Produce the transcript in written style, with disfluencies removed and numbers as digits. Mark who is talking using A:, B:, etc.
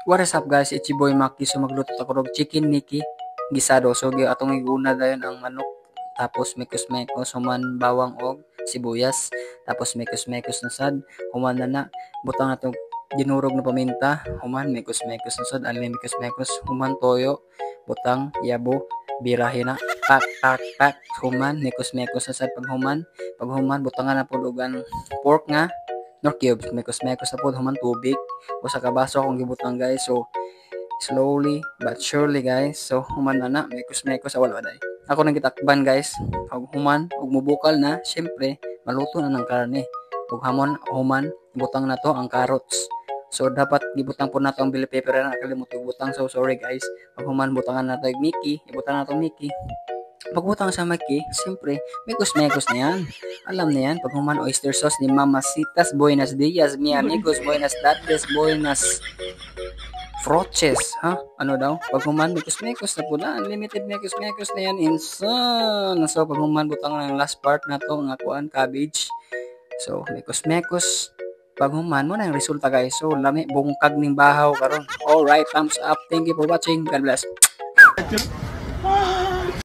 A: What is up guys, it's your boy Maki. So magluto ako og chicken niki gisado. So atong iguna dayon ang manok. Tapos mekos-mekos human bawang og sibuyas. Tapos mekos-mekos na sad. Human na butang natong dinurog na paminta. Human mekos-mekos na sad. Alin mekos-mekos human toyo. Butang yabo. Birahin na. Pak pak pak. Human mekos-mekos na sad pag human. Pag human butangan na pud og pork nga. No cubes, mekos-mekos na po human tubig o sa kabaso akong gibutang guys. So slowly but surely guys, so human na mekos-mekos sa wala day ako nang gitakban guys. Pag human ug mubukal na, syempre maluto na ng karne. Ug hamon human butang na to ang carrots. So dapat gibutang po nato ang bell pepper na nakalimutan butang. So sorry guys, pag human butangan na to Mickey, ibutang na to Mickey. Pagbutang sa Mickey, siyempre, mekos-mekos na yan. Alam na yan, pag human oyster sauce ni Mamacitas, buenos dias, mi amigos, buenas tardes, buenas froches, ha? Ano daw? Pag human, mekos-mekos na po na, unlimited mekos-mekos na yan, insan. So, pag human, butang ng last part na to, nga kuan, cabbage. So, mekos-mekos. Pag human mo na yung resulta guys. So, lami, bungkag ning bahaw karon. Alright, thumbs up. Thank you for watching. God bless.